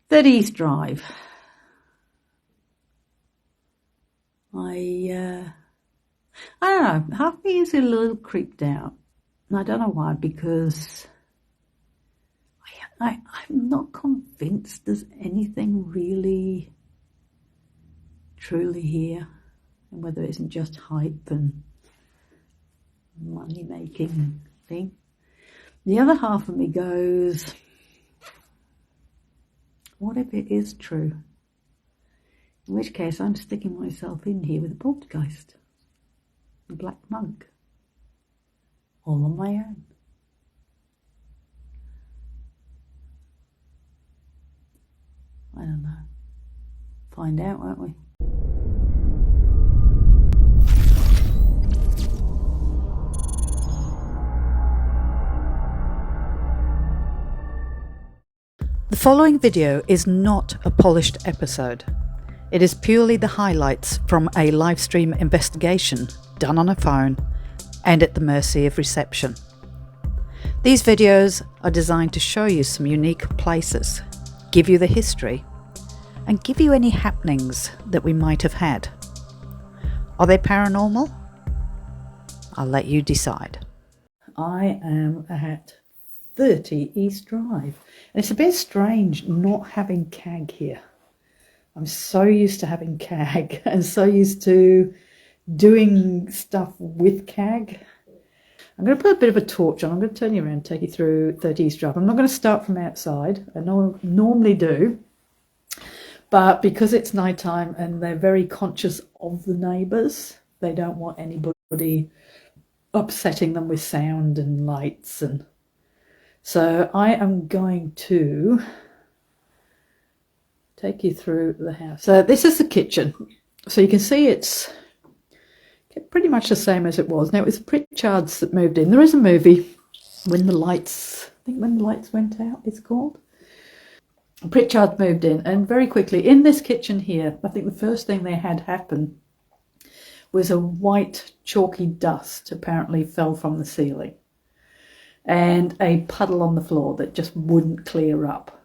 Third East Drive. I don't know, half of me is a little creeped out. And I don't know why, because I'm not convinced there's anything really truly here, and whether it isn't just hype and money making thing. The other half of me goes, what if it is true? In which case I'm sticking myself in here with a poltergeist, the black monk, all on my own. I don't know. Find out, won't we? The following video is not a polished episode. It is purely the highlights from a live stream investigation done on a phone and at the mercy of reception. These videos are designed to show you some unique places, give you the history, and give you any happenings that we might have had. Are they paranormal? I'll let you decide. I am at 30 East Drive. And it's a bit strange not having CAG here. I'm so used to having CAG and so used to doing stuff with CAG. I'm going to put a bit of a torch on. I'm going to turn you around and take you through 30 East Drive. I'm not going to start from outside. I normally do. But because it's nighttime and they're very conscious of the neighbours, they don't want anybody upsetting them with sound and lights. And so I am going to take you through the house. So this is the kitchen. So you can see it's pretty much the same as it was. Now it was Pritchard's that moved in. There is a movie, When the Lights Went Out, it's called. Pritchard moved in, and very quickly in this kitchen here, I think the first thing they had happen was a white chalky dust apparently fell from the ceiling and a puddle on the floor that just wouldn't clear up.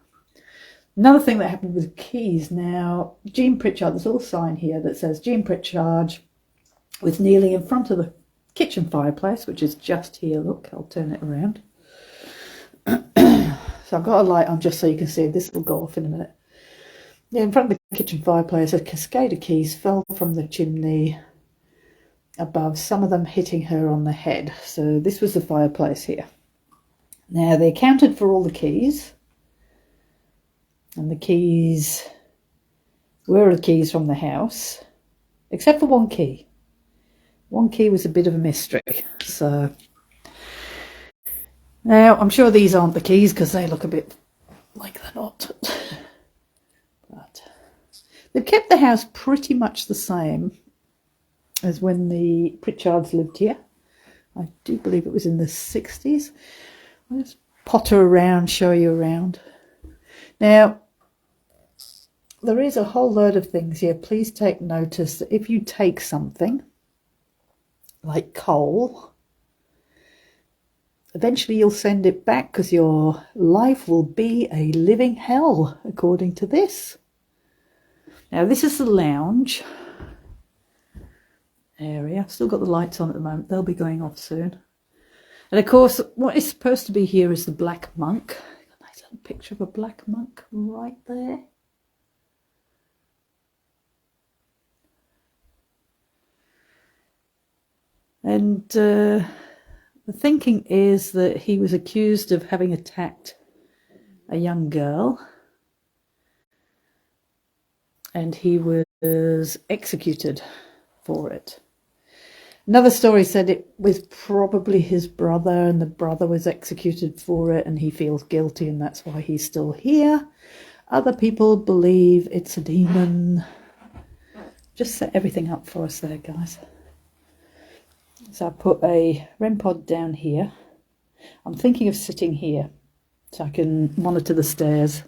Another thing that happened was keys. Now, Jean Pritchard, there's a little sign here that says Jean Pritchard was kneeling in front of the kitchen fireplace, which is just here. Look, I'll turn it around. So I've got a light on just so you can see. This will go off in a minute. Yeah, in front of the kitchen fireplace, a cascade of keys fell from the chimney above, some of them hitting her on the head. So this was the fireplace here. Now, they accounted for all the keys. And the keys were the keys from the house, except for one key. One key was a bit of a mystery. So now I'm sure these aren't the keys because they look a bit like they're not. But they've kept the house pretty much the same as when the Pritchards lived here. I do believe it was in the 60s. I'll just potter around, show you around. Now, there is a whole load of things here. Please take notice that if you take something like coal, eventually you'll send it back because your life will be a living hell, according to this. Now, this is the lounge area. I've still got the lights on at the moment. They'll be going off soon. And of course, what is supposed to be here is the black monk. A nice little picture of a black monk right there. And the thinking is that he was accused of having attacked a young girl, and he was executed for it. Another story said it was probably his brother, and the brother was executed for it, and he feels guilty, and that's why he's still here. Other people believe it's a demon. Just set everything up for us there, guys. So I put a REM pod down here. I'm thinking of sitting here so I can monitor the stairs.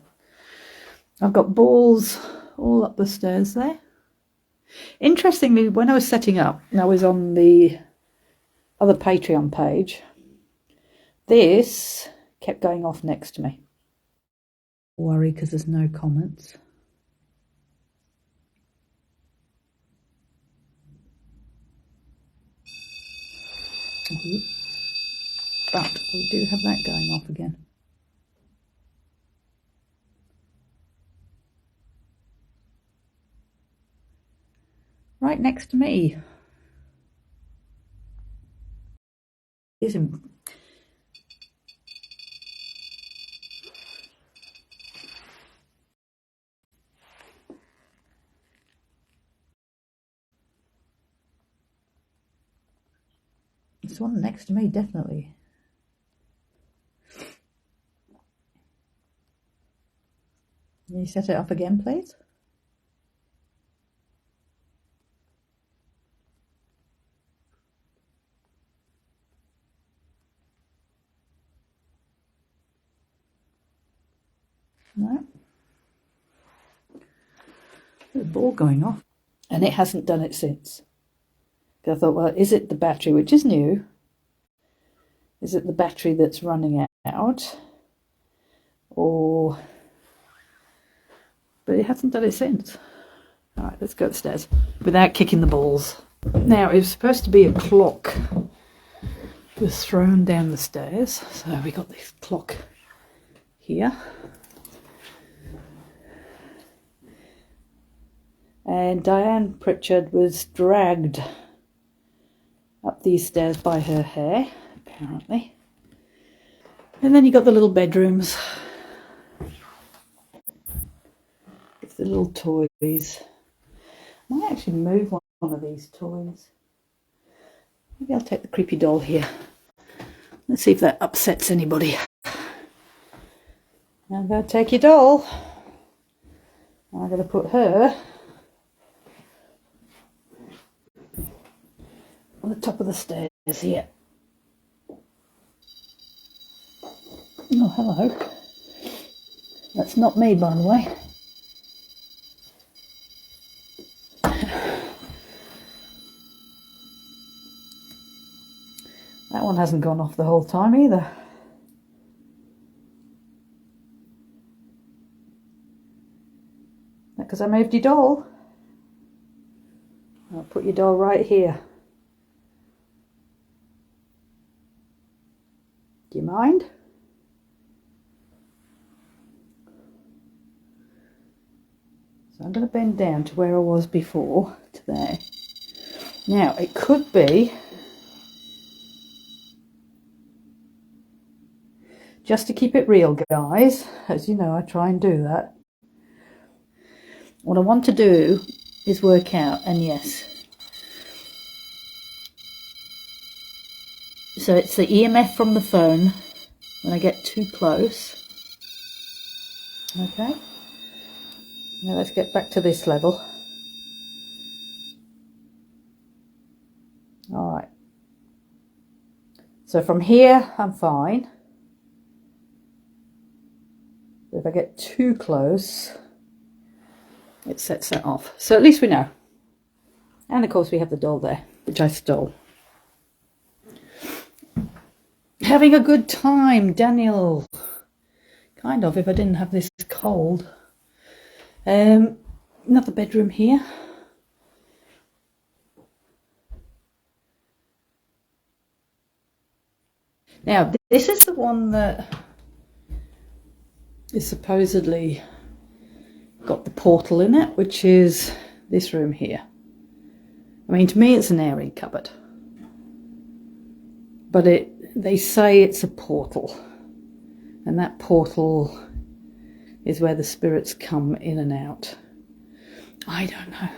I've got balls all up the stairs there. Interestingly, when I was setting up, and I was on the other Patreon page, this kept going off next to me. worry because there's no comments. But we do have that going off again. Right next to me. Isn't. It's one next to me, definitely. Can you set it up again, please? No. There's a ball going off. And it hasn't done it since. I thought, well, is it the battery, which is new? Is it the battery that's running out? Or... But it hasn't done it since. All right, let's go upstairs without kicking the balls. Now, it was supposed to be a clock. It was thrown down the stairs. So we got this clock here. And Diane Pritchard was dragged up these stairs by her hair, apparently. And then you got the little bedrooms. It's the little toys. I might actually move one of these toys. Maybe I'll take the creepy doll here. Let's see if that upsets anybody. I'm going to take your doll. I'm going to put her on the top of the stairs here. Oh, hello. That's not me, by the way. That one hasn't gone off the whole time either. Because I moved your doll. I'll put your doll right here. Do you mind? So I'm going to bend down to where I was before, to there. Now, it could be, just to keep it real, guys, as you know, I try and do that. What I want to do is work out, and yes. So it's the EMF from the phone when I get too close. Okay. Now let's get back to this level. All right. So from here, I'm fine. But if I get too close, it sets that off. So at least we know. And of course we have the doll there, which I stole. Having a good time, Daniel. Kind of, if I didn't have this cold. Another bedroom here. Now, this is the one that is supposedly got the portal in it, which is this room here. I mean, to me it's an airing cupboard. But they say it's a portal. And that portal is where the spirits come in and out. I don't know.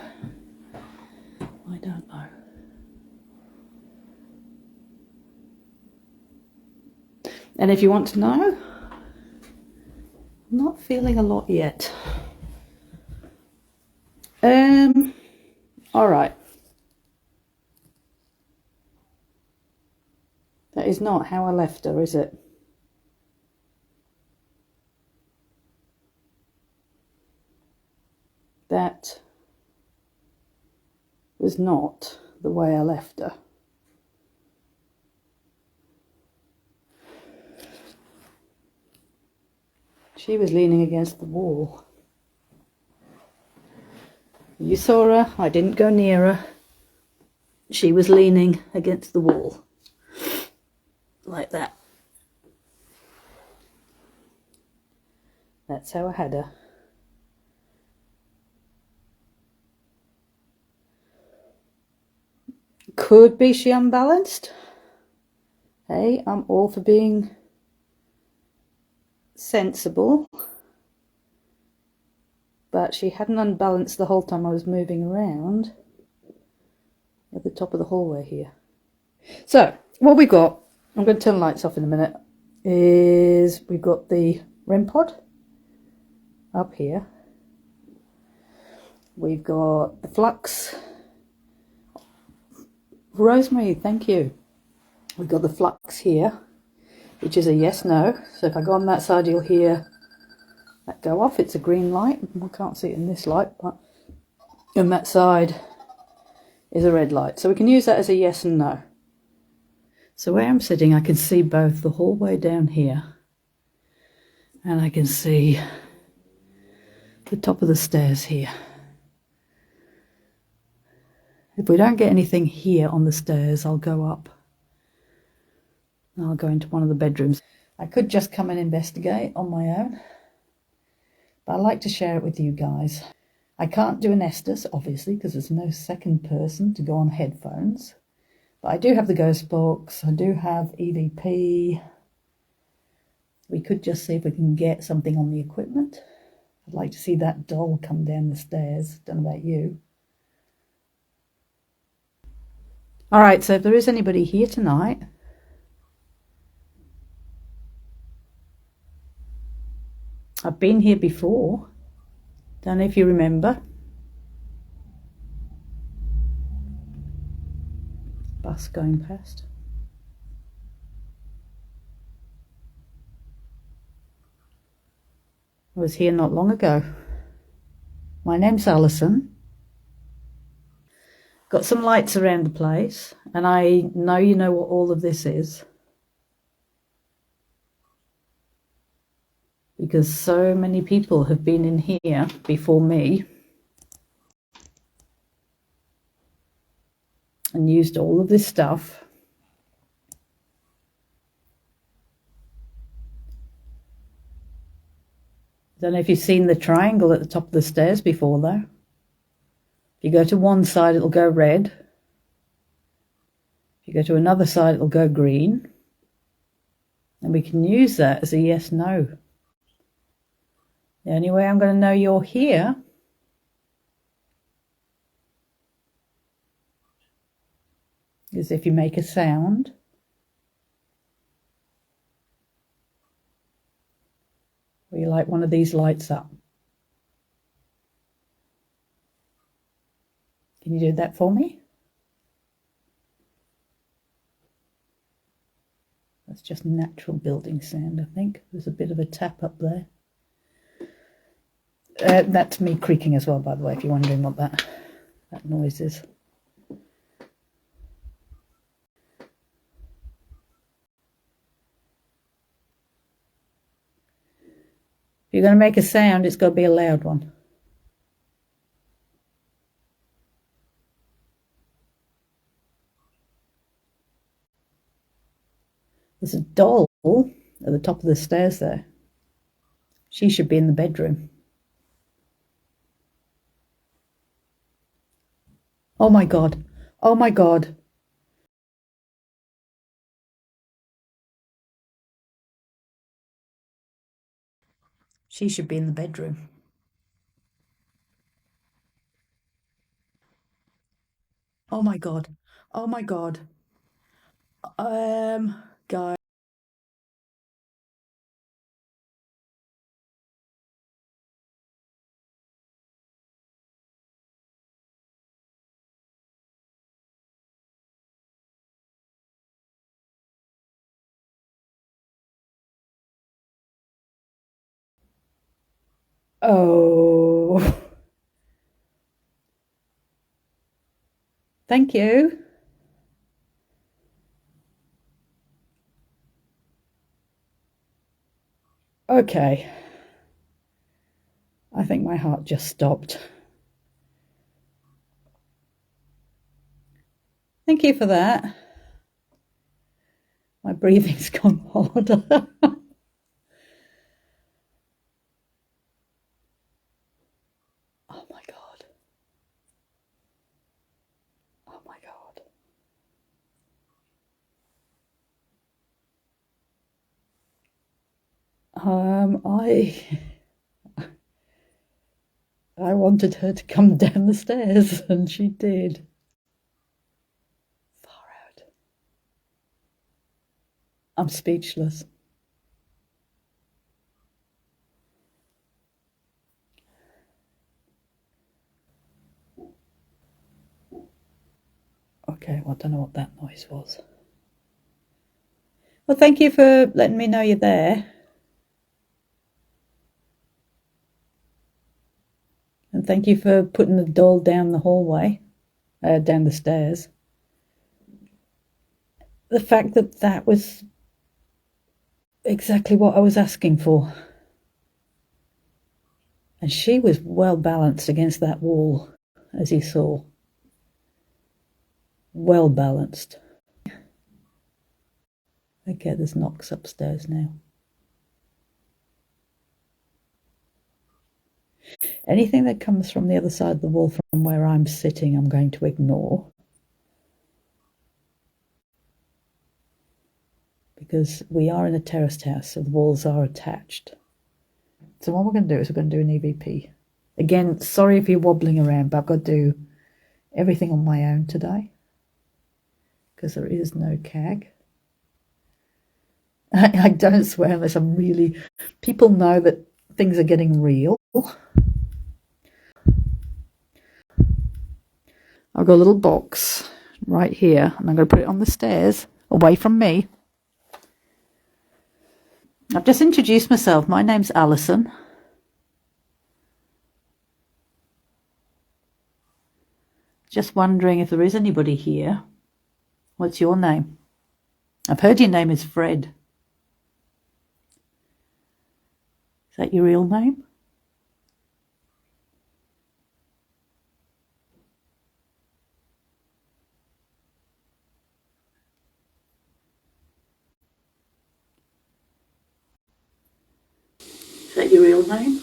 I don't know. And if you want to know, I'm not feeling a lot yet. All right. That is not how I left her, is it? That was not the way I left her. She was leaning against the wall. You saw her, I didn't go near her. She was leaning against the wall. Like that. That's how I had her. Could be she unbalanced. Hey, I'm all for being sensible. But she hadn't unbalanced the whole time I was moving around at the top of the hallway here. So, what we got, I'm going to turn the lights off in a minute, is we've got the REM pod up here. We've got the flux. Rosemary, thank you. We've got the flux here, which is a yes, no. So if I go on that side, you'll hear that go off. It's a green light. I can't see it in this light, but on that side is a red light. So we can use that as a yes and no. So where I'm sitting, I can see both the hallway down here and I can see the top of the stairs here. If we don't get anything here on the stairs, I'll go up and I'll go into one of the bedrooms. I could just come and investigate on my own, but I like to share it with you guys. I can't do an Estes, obviously, because there's no second person to go on headphones. But I do have the ghost box. I do have EVP. We could just see if we can get something on the equipment. I'd like to see that doll come down the stairs. Don't know about you. All right, so if there is anybody here tonight, I've been here before. Don't know if you remember. Bus going past. I was here not long ago. My name's Alison. Got some lights around the place, and I know you know what all of this is. Because so many people have been in here before me and used all of this stuff. I don't know if you've seen the triangle at the top of the stairs before, though. If you go to one side, it'll go red. If you go to another side, it'll go green. And we can use that as a yes, no. The only way I'm going to know you're here is if you make a sound. Or you light one of these lights up. Can you do that for me? That's just natural building sound, I think. There's a bit of a tap up there. That's me creaking as well, by the way, if you're wondering what that noise is. If you're going to make a sound, it's got to be a loud one. There's a doll at the top of the stairs there. She should be in the bedroom. Oh my God. Oh my God. She should be in the bedroom. Oh my God. Oh my God. Guys. Oh. Thank you. Okay. I think my heart just stopped. Thank you for that. My breathing's gone harder. Oh my God. Oh my God. I wanted her to come down the stairs, and she did. Far out. I'm speechless. Okay, well, I don't know what that noise was. Well, thank you for letting me know you're there. And thank you for putting the doll down the hallway, down the stairs. The fact that that was exactly what I was asking for. And she was well balanced against that wall, as you saw. Well balanced. Okay, there's knocks upstairs now. Anything that comes from the other side of the wall from where I'm sitting, I'm going to ignore. Because we are in a terraced house, so the walls are attached. So what we're going to do is we're going to do an EVP. Again, sorry if you're wobbling around, but I've got to do everything on my own today. Because there is no CAG. I don't swear unless I'm really... People know that things are getting real. I've got a little box right here, and I'm going to put it on the stairs, away from me. I've just introduced myself. My name's Alison. Just wondering if there is anybody here. What's your name? I've heard your name is Fred. Is that your real name? Is that your real name?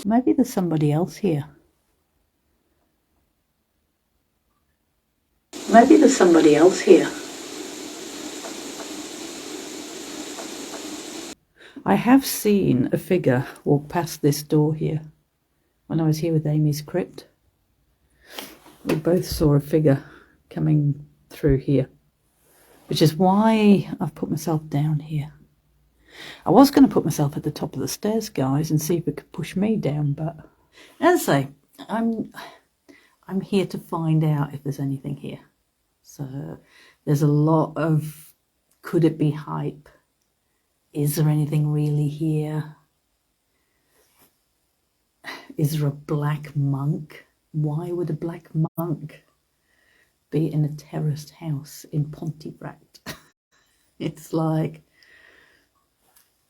Maybe there's somebody else here. Maybe there's somebody else here. I have seen a figure walk past this door here when I was here with Amy's crypt. We both saw a figure coming through here, which is why I've put myself down here. I was going to put myself at the top of the stairs, guys, and see if it could push me down, but as I say, I'm here to find out if there's anything here. So there's a lot of, could it be hype? Is there anything really here? Is there a black monk? Why would a black monk be in a terraced house in Pontefract? It's like,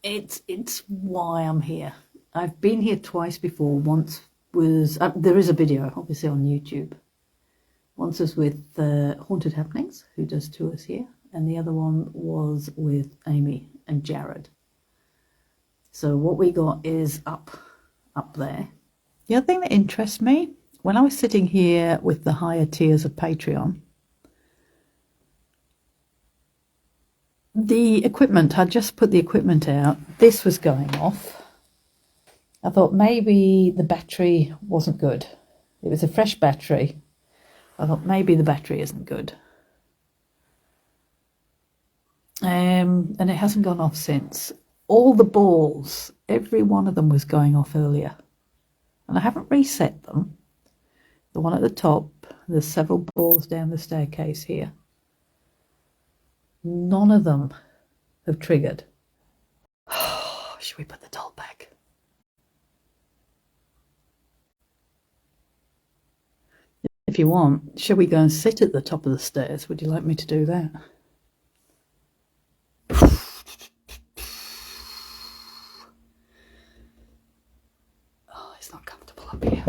it's why I'm here. I've been here twice before. Once was, there is a video obviously on YouTube. Once was with Haunted Happenings, who does tours here, and the other one was with Amy and Jared. So what we got is up there. The other thing that interests me, when I was sitting here with the higher tiers of Patreon, the equipment, I just put the equipment out, this was going off. I thought maybe the battery wasn't good. It was a fresh battery. I thought maybe the battery isn't good. And it hasn't gone off since. All the balls, every one of them was going off earlier. And I haven't reset them. The one at the top, there's several balls down the staircase here. None of them have triggered. Should we put the doll back? If you want, shall we go and sit at the top of the stairs? Would you like me to do that? Oh, it's not comfortable up here.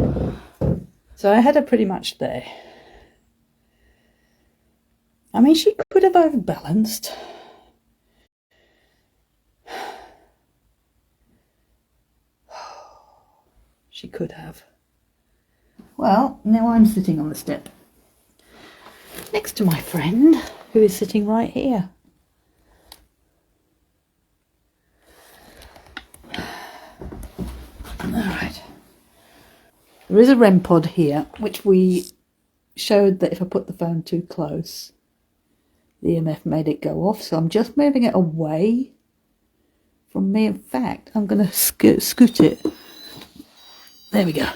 So I had her pretty much there. I mean, she could have overbalanced. She could have. Well, now I'm sitting on the step next to my friend, who is sitting right here. Alright. There is a REM pod here, which we showed that if I put the phone too close, the EMF made it go off. So I'm just moving it away from me. In fact, I'm going to scoot it. There we go.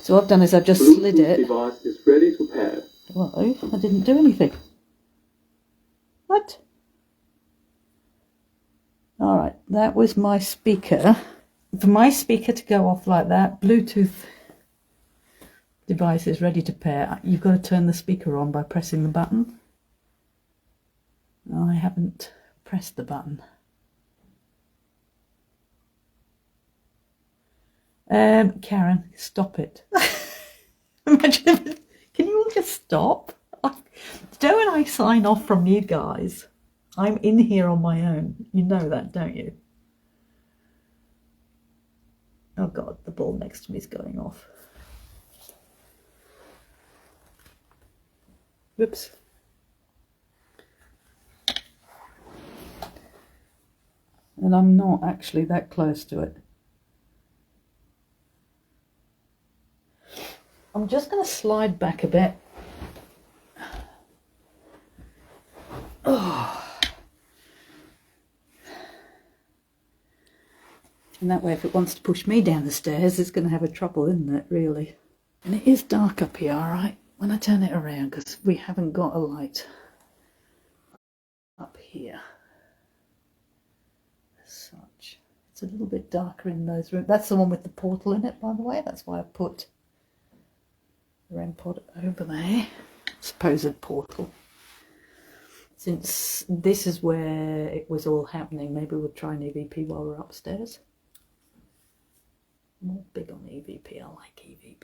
So what I've done is I've just slid it. Device is ready to pair. Hello, I didn't do anything. What? Alright, that was my speaker. For my speaker to go off like that, Bluetooth device is ready to pair. You've got to turn the speaker on by pressing the button. No, I haven't pressed the button. Karen, stop it. Imagine, can you all just stop? Don't when I sign off from you guys, I'm in here on my own. You know that, don't you? Oh God, the ball next to me is going off. Whoops. And I'm not actually that close to it. I'm just going to slide back a bit. Oh. And that way, if it wants to push me down the stairs, it's going to have a trouble, isn't it, really? And it is dark up here, all right, when I turn it around, because we haven't got a light up here as such. It's a little bit darker in those rooms. That's the one with the portal in it, by the way. That's why I put the REM pod over there. Supposed portal. Since this is where it was all happening, maybe we'll try an EVP while we're upstairs. I'm not big on EVP, I like EVP.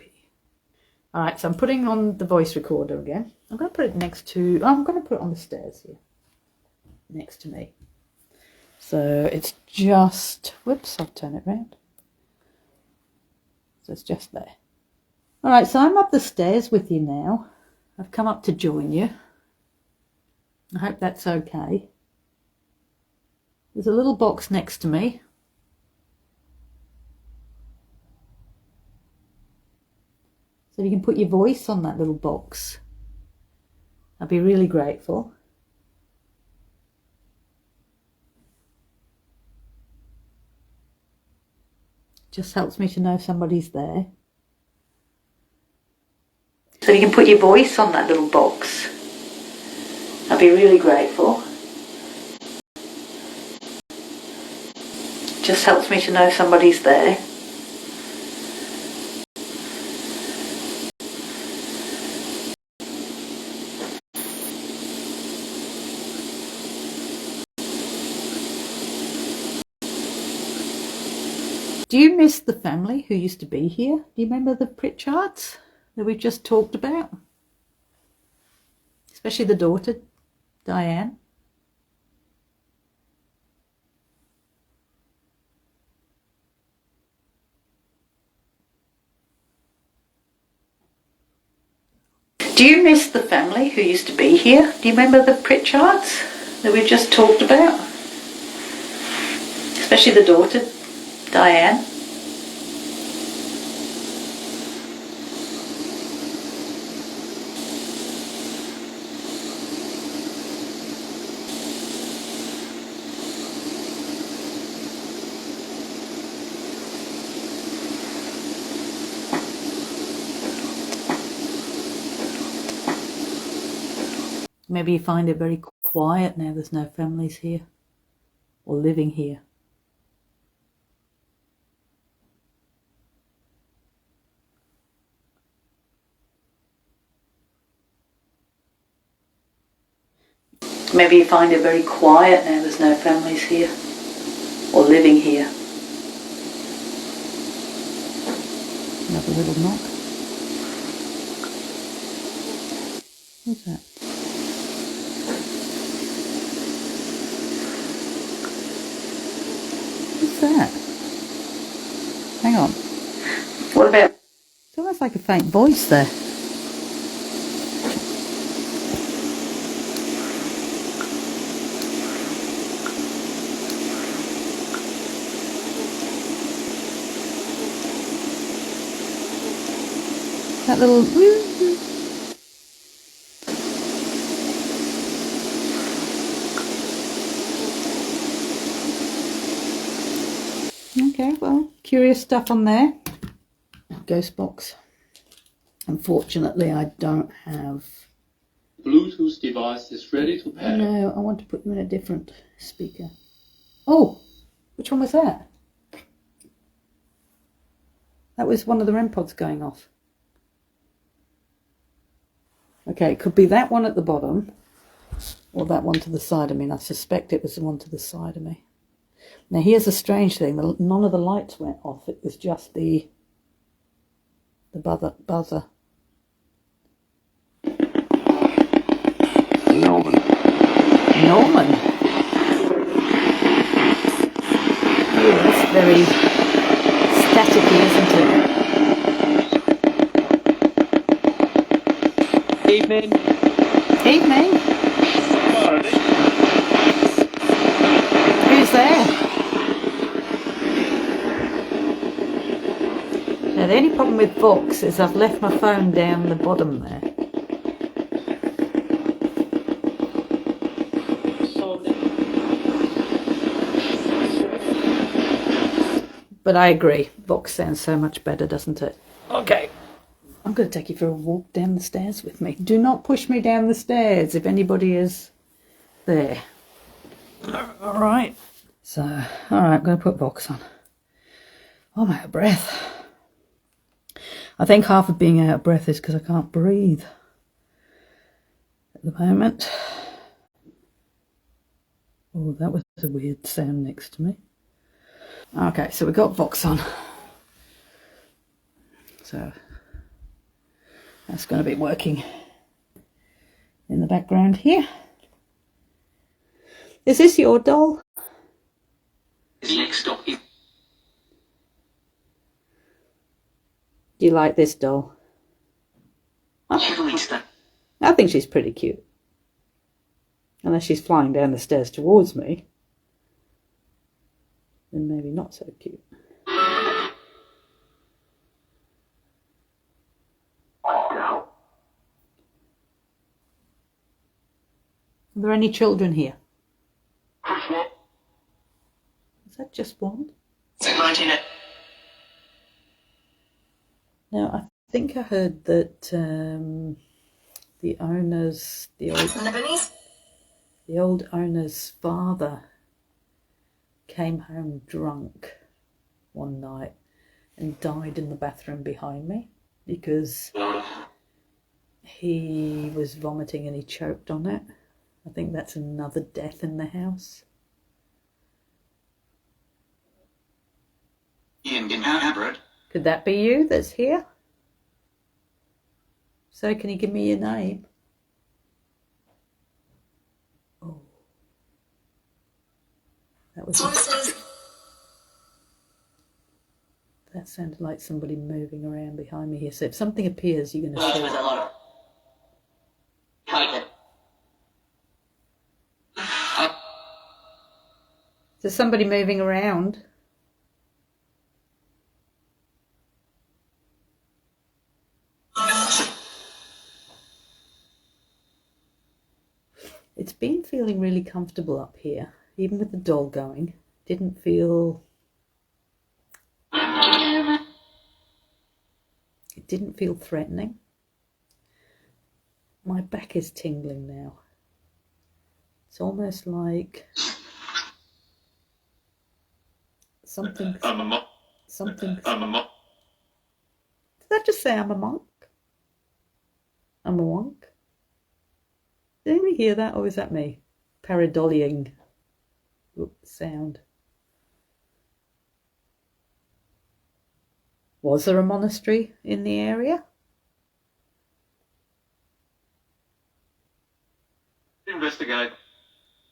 Alright, so I'm putting on the voice recorder again. I'm going to put it next to, I'm going to put it on the stairs here, next to me. So it's just, whoops, I'll turn it round. So it's just there. Alright, so I'm up the stairs with you now. I've come up to join you. I hope that's okay. There's a little box next to me. So you can put your voice on that little box. I'd be really grateful. Just helps me to know somebody's there. So you can put your voice on that little box. I'd be really grateful. Just helps me to know somebody's there. Do you miss the family who used to be here? Do you remember the Pritchards that we've just talked about? Especially the daughter, Diane. Do you miss the family who used to be here? Do you remember the Pritchards that we've just talked about? Especially the daughter, Diane. Maybe you find it very quiet now there's no families here or living here. Maybe you find it very quiet now there's no families here or living here. Another little knock. What's that? What's that? Hang on. What about? It's almost like a faint voice there. That little woo. Okay, well, curious stuff on there. Ghost box. Unfortunately, I don't have... Bluetooth device is ready to pair. No, I want to put you in a different speaker. Oh, which one was that? That was one of the REM pods going off. Okay, it could be that one at the bottom or that one to the side of me, and I suspect it was the one to the side of me. Now here's a strange thing, none of the lights went off, it was just the buzzer. Norman. Norman? Oh, that's very staticky, isn't it? Evening. Evening. Who's there? Now the only problem with Vox is I've left my phone down the bottom there. But I agree, Vox sounds so much better, doesn't it? Okay. I'm going to take you for a walk down the stairs with me. Do not push me down the stairs if anybody is there. All right. So, all right, I'm going to put Vox on. Oh, I'm out of breath. I think half of being out of breath is because I can't breathe at the moment. Oh, that was a weird sound next to me. Okay, so we got Vox on. So that's going to be working in the background here. Is this your doll? Next up is... Do you like this doll? I think she's pretty cute. Unless she's flying down the stairs towards me, then maybe not so cute. Are there any children here? Is that just one? Now, I think I heard that the old owner's father came home drunk one night and died in the bathroom behind me because he was vomiting and he choked on it. I think that's another death in the house. Could that be you that's here? So can you give me your name? Oh. That sounded like somebody moving around behind me here. So if something appears, you're going to see it. Is there somebody moving around? It's been feeling really comfortable up here, even with the doll going. Didn't feel... It didn't feel threatening. My back is tingling now. It's almost like something. Did I just say I'm a monk? I'm a wonk? Did anybody hear that, or is that me? pareidoling sound. Was there a monastery in the area? Investigate.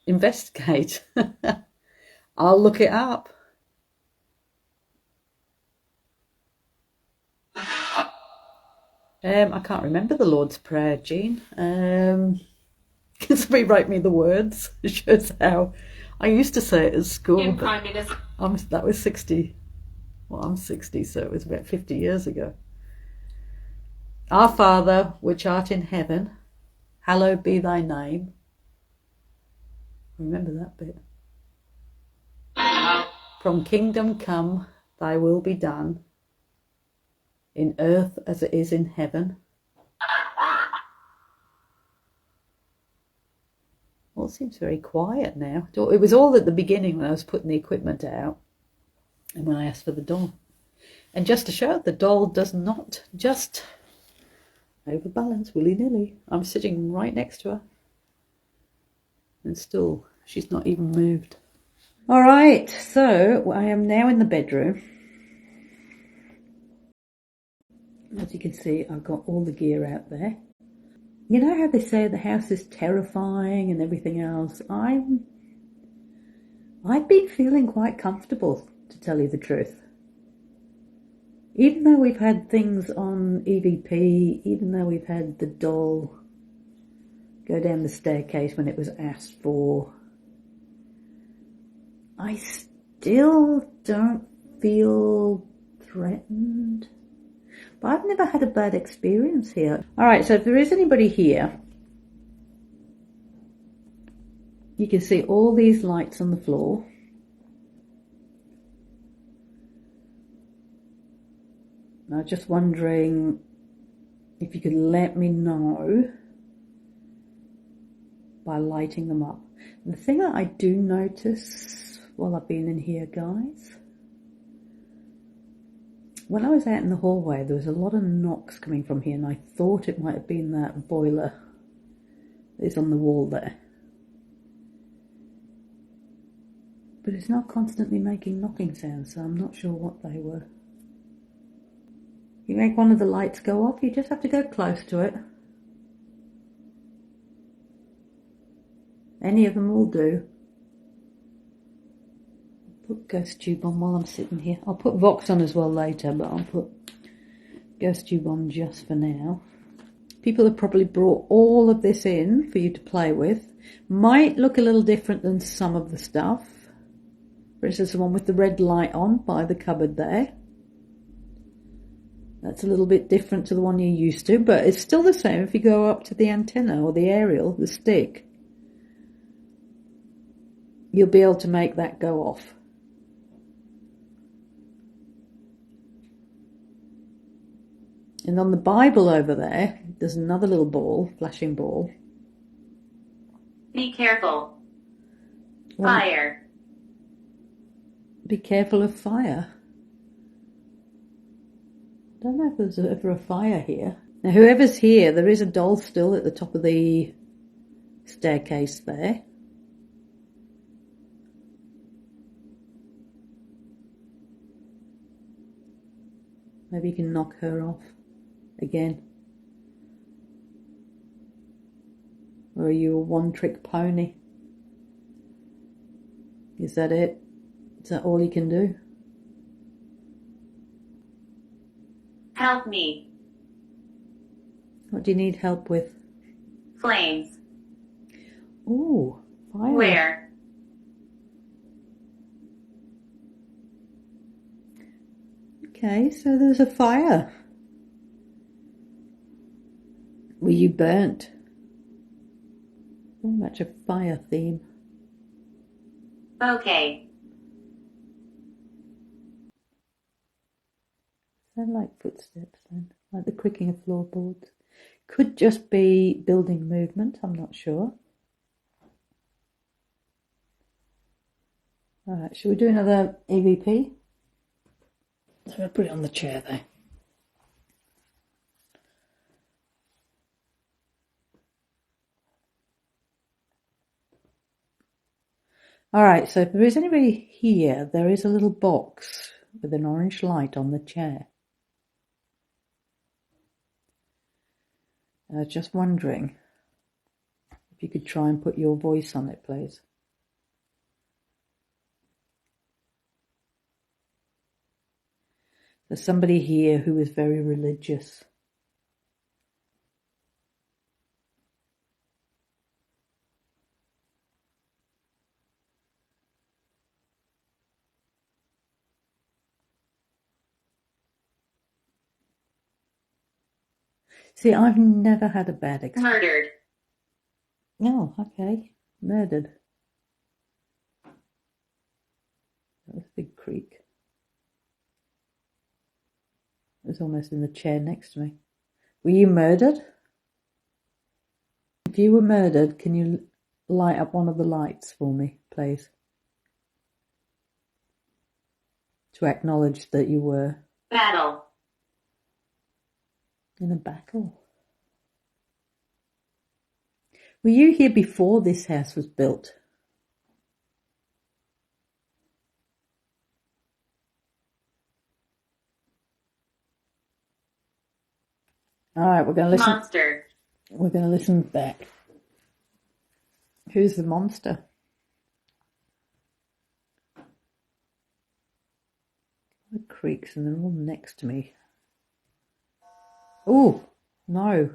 Investigate. I'll look it up. I can't remember the Lord's Prayer, Jean. Can somebody write me the words? It shows how I used to say it at school. That was 60. Well, I'm 60, so it was about 50 years ago. Our Father, which art in heaven, hallowed be thy name. Remember that bit. From kingdom come, thy will be done, in earth as it is in heaven. Well, it seems very quiet now. It was all at the beginning when I was putting the equipment out and when I asked for the doll. And just to show, the doll does not just overbalance willy-nilly. I'm sitting right next to her. And still, she's not even moved. All right, so I am now in the bedroom. As you can see, I've got all the gear out there. You know how they say the house is terrifying and everything else? I've been feeling quite comfortable, to tell you the truth. Even though we've had things on EVP, even though we've had the doll go down the staircase when it was asked for, I still don't feel threatened. But I've never had a bad experience here. All right, so if there is anybody here, you can see all these lights on the floor. I was just wondering if you could let me know by lighting them up. And the thing that I do notice while I've been in here, guys, when I was out in the hallway, there was a lot of knocks coming from here, and I thought it might have been that boiler that is on the wall there. But it's not constantly making knocking sounds, so I'm not sure what they were. You make one of the lights go off, you just have to go close to it. Any of them will do. Put Ghost Tube on while I'm sitting here. I'll put Vox on as well later, but I'll put Ghost Tube on just for now. People have probably brought all of this in for you to play with. Might look a little different than some of the stuff. For instance, the one with the red light on by the cupboard there. That's a little bit different to the one you're used to, but it's still the same if you go up to the antenna or the aerial, the stick. You'll be able to make that go off. And on the Bible over there, there's another little ball, flashing ball. Be careful. Fire. Be careful of fire. I don't know if there's ever a fire here. Now, whoever's here, there is a doll still at the top of the staircase there. Maybe you can knock her off again. Or are you a one-trick pony? Is that it? Is that all you can do? Help me. What do you need help with? Flames. Ooh, fire. Where? Okay, so there's a fire. Were you burnt? Very much a fire theme. Okay. Sound like footsteps then, like the creaking of floorboards. Could just be building movement, I'm not sure. Alright, shall we do another EVP? So I'll put it on the chair there. Alright, so if there is anybody here, there is a little box with an orange light on the chair. I was just wondering if you could try and put your voice on it, please. There's somebody here who is very religious. See, I've never had a bad experience. Murdered. Oh, okay. Murdered. That was a big creak. It was almost in the chair next to me. Were you murdered? If you were murdered, can you light up one of the lights for me, please? To acknowledge that you were Battle. in a battle. Were you here before this house was built? All right, we're going to listen. Monster. We're going to listen back. Who's the monster? The creaks, and they're all next to me. Oh, no.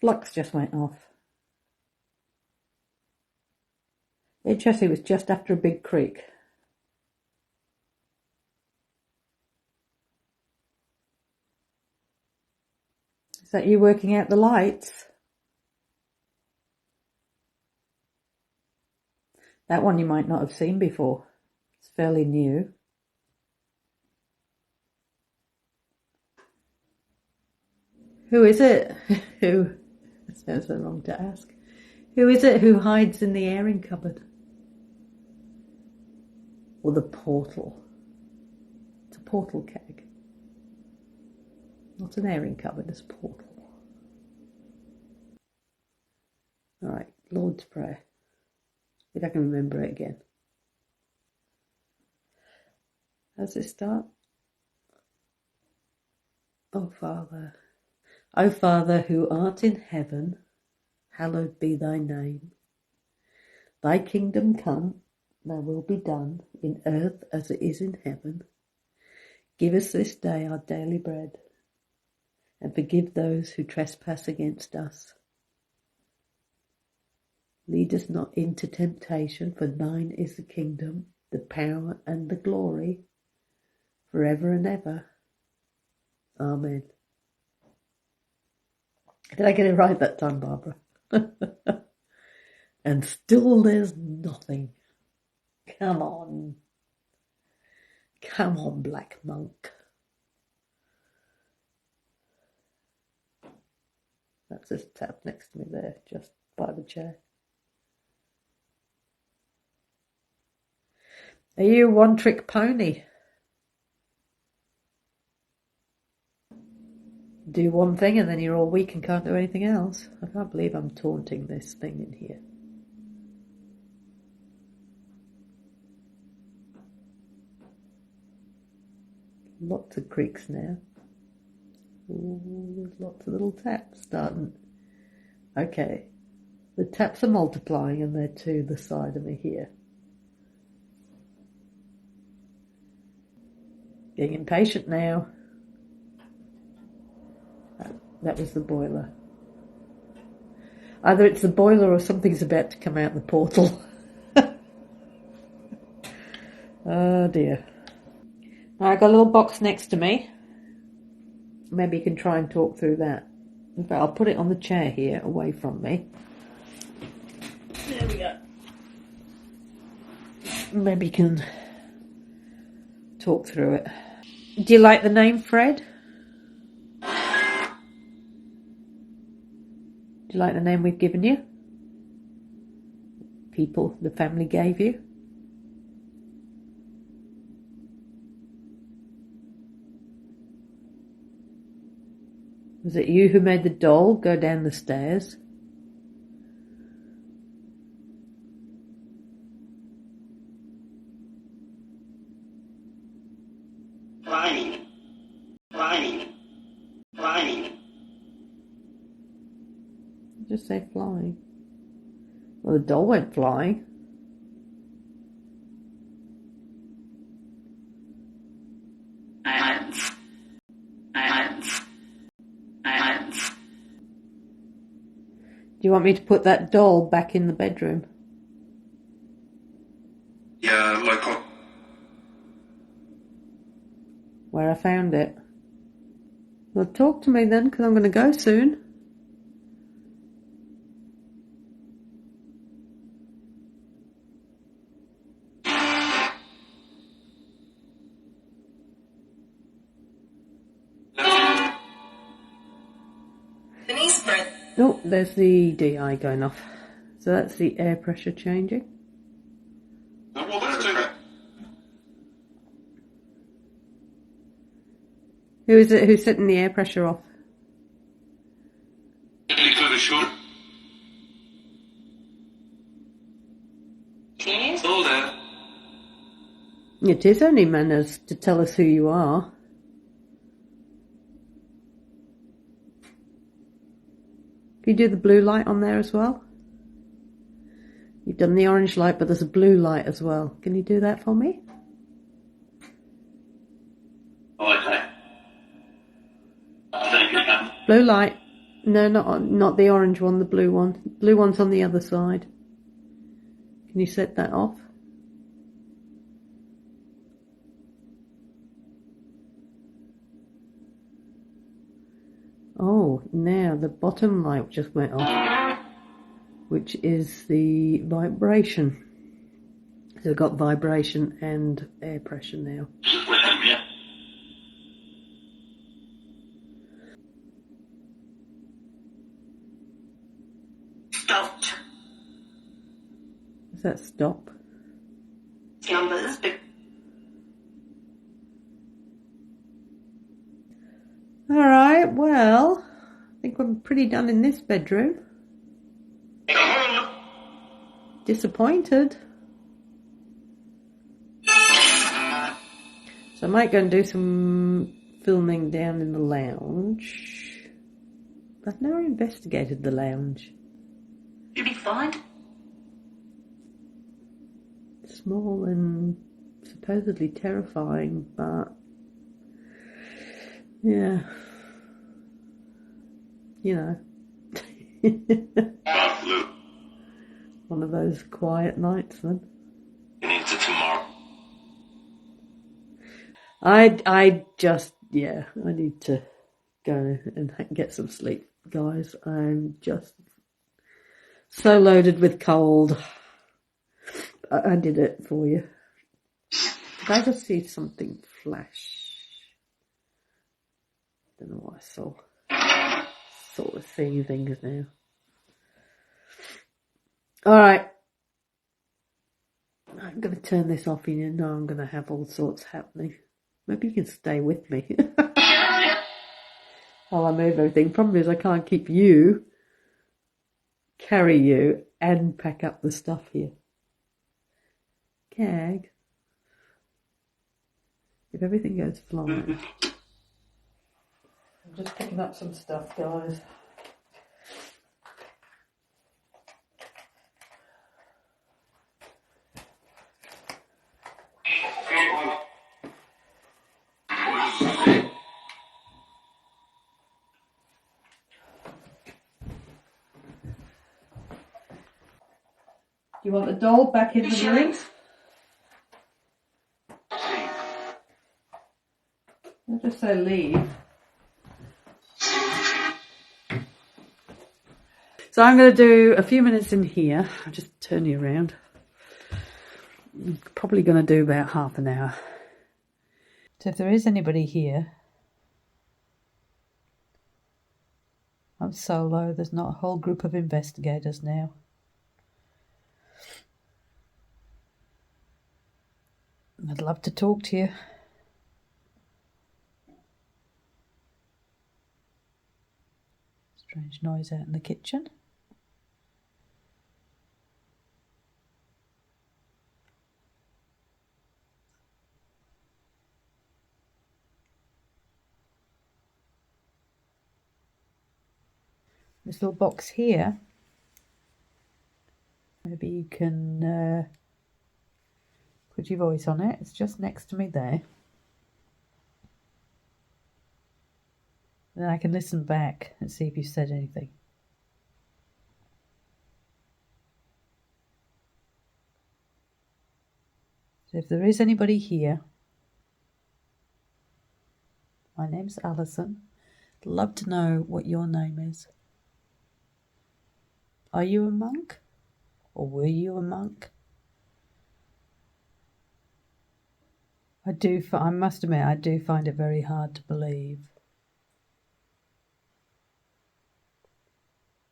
Flux just went off. Interesting, it was just after a big creak. Is that you working out the lights? That one you might not have seen before. It's fairly new. Who is it? Who? That sounds so wrong to ask. Who is it who hides in the airing cupboard? Or the portal? It's a portal keg. Not an airing cupboard, it's a portal. Alright, Lord's Prayer. If I can remember it again. How does it start? O Father, who art in heaven, hallowed be thy name. Thy kingdom come, thy will be done, in earth as it is in heaven. Give us this day our daily bread, and forgive those who trespass against us. Lead us not into temptation, for thine is the kingdom, the power, and the glory, forever and ever. Amen. Did I get it right that time, Barbara? And still there's nothing. Come on. Come on, Black Monk. That's this tap next to me there, just by the chair. Are you a one-trick pony? Do one thing and then you're all weak and can't do anything else. I can't believe I'm taunting this thing in here. Lots of creaks now. Ooh, there's lots of little taps starting. Okay, the taps are multiplying and they're to the side of me here. Getting impatient now. That was the boiler. Either it's the boiler or something's about to come out the portal. Oh dear. Now I've got a little box next to me. Maybe you can try and talk through that. In fact, I'll put it on the chair here, away from me. There we go. Maybe you can talk through it. Do you like the name Fred? Do you like the name we've given you? People the family gave you? Was it you who made the doll go down the stairs? Flying. Just say flying. Well, the doll went flying. Do you want me to put that doll back in the bedroom? Yeah, like Where I found it? Well, talk to me then, because I'm going to go soon. Oh, there's the DI going off. So that's the air pressure changing. well, that's okay. Who is it who's setting the air pressure off? Hello there. It is only manners to tell us who you are. Can you do the blue light on there as well? You've done the orange light, but there's a blue light as well. Can you do that for me? Okay. Blue light. No, not the orange one, the blue one. Blue one's on the other side. Can you set that off? Oh, now the bottom light just went off, which is the vibration. So we've got vibration and air pressure now. Stopped. Does that stop? Numbers. Alright, well, I think we're pretty done in this bedroom. Disappointed. So I might go and do some filming down in the lounge. I've never investigated the lounge. You'll be fine. Small and supposedly terrifying, but yeah, you know, one of those quiet nights then. Into tomorrow. I just, yeah, I need to go and get some sleep, guys. I'm just so loaded with cold. I did it for you. Did I just see something flash? Don't know what I saw. Sort of seeing things now. Alright. I'm going to turn this off. You know I'm going to have all sorts happening. Maybe you can stay with me while I move everything. Problem is I can't keep you, carry you, and pack up the stuff here. Gag. If everything goes flying. I'm just picking up some stuff, guys. Do you want the doll back in the room? I'll just say leave. So I'm going to do a few minutes in here. I'll just turn you around. I'm probably going to do about half an hour. So if there is anybody here, I'm solo. There's not a whole group of investigators now. I'd love to talk to you. Strange noise out in the kitchen. This little box here. Maybe you can put your voice on it. It's just next to me there. Then I can listen back and see if you said anything. So if there is anybody here, my name's Alison. I'd love to know what your name is. Are you a monk? Or were you a monk? I must admit, I do find it very hard to believe.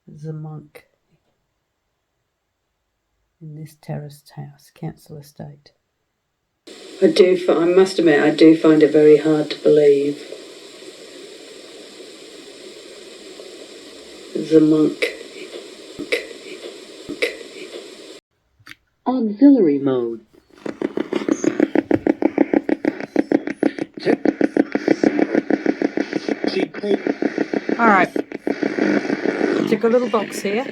There's a monk in this terraced house, council estate. I must admit, I do find it very hard to believe. There's a monk. Auxiliary mode. Alright. Took a little box here.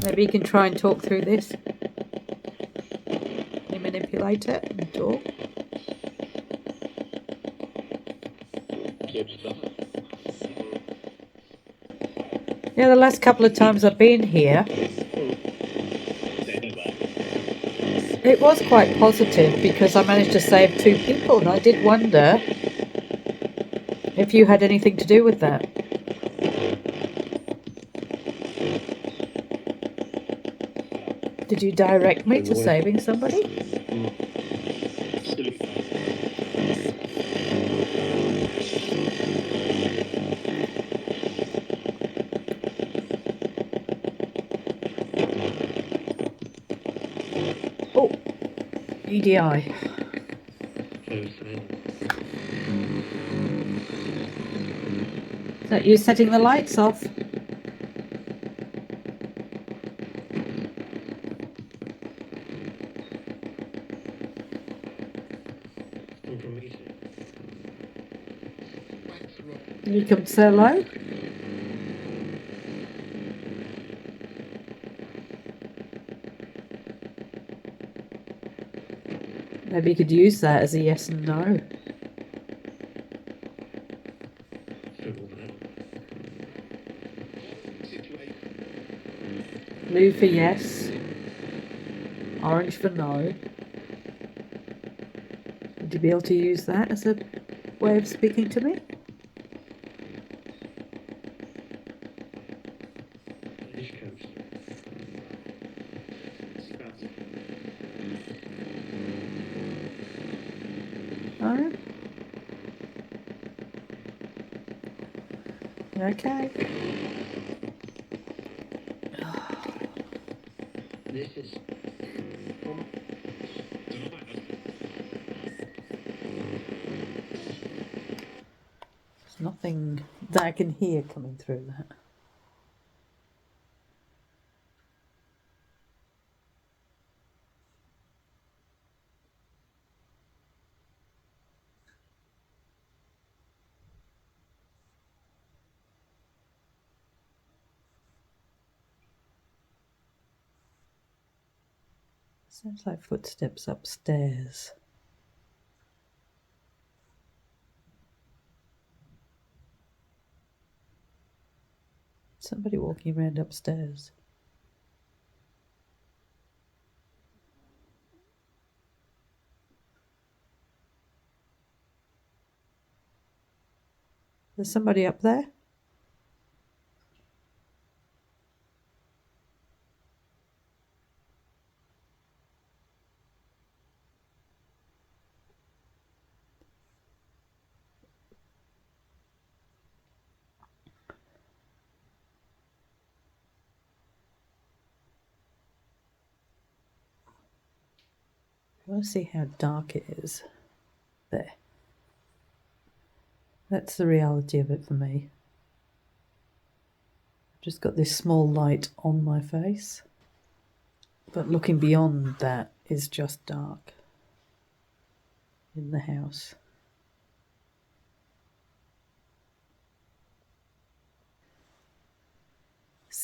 Maybe you can try and talk through this. You manipulate it and talk. Yeah, the last couple of times I've been here, it was quite positive because I managed to save 2 people, and I did wonder if you had anything to do with that. Did you direct me to saving somebody? Oh, EDI. Is that you setting the lights off? You come say hello? Maybe you could use that as a yes and no. Blue for yes. Orange for no. Would you be able to use that as a way of speaking to me? Alright. Okay. This is There's nothing that I can hear coming through that. Sounds like footsteps upstairs. Somebody walking around upstairs. There's somebody up there? I want to see how dark it is. There. That's the reality of it for me. I've just got this small light on my face. But looking beyond that is just dark in the house.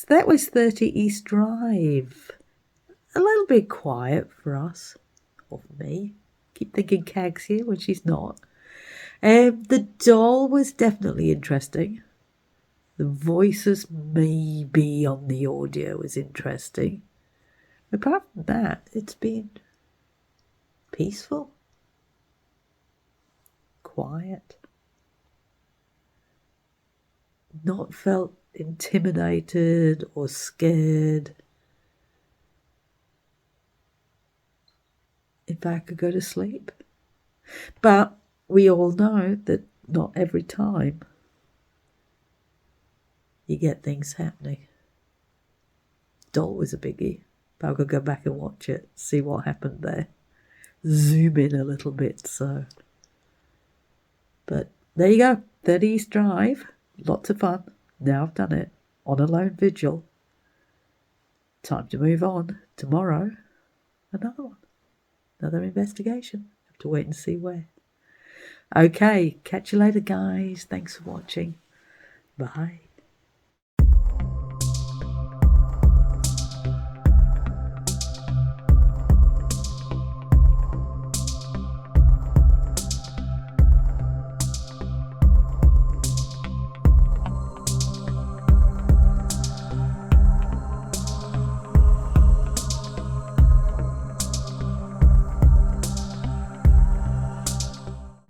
So that was 30 East Drive. A little bit quiet for us, or for me. Keep thinking Cag's here when she's not. The doll was definitely interesting. The voices maybe on the audio was interesting. Apart from that, it's been peaceful, quiet. Not felt intimidated or scared. In fact, I could go to sleep. But we all know that not every time you get things happening. Doll was a biggie, but I could go back and watch it, see what happened there. Zoom in a little bit, so. But there you go, 30 East Drive, lots of fun. Now I've done it on a lone vigil. Time to move on. Tomorrow, another one, another investigation. Have to wait and see where. Okay, catch you later, guys. Thanks for watching. Bye.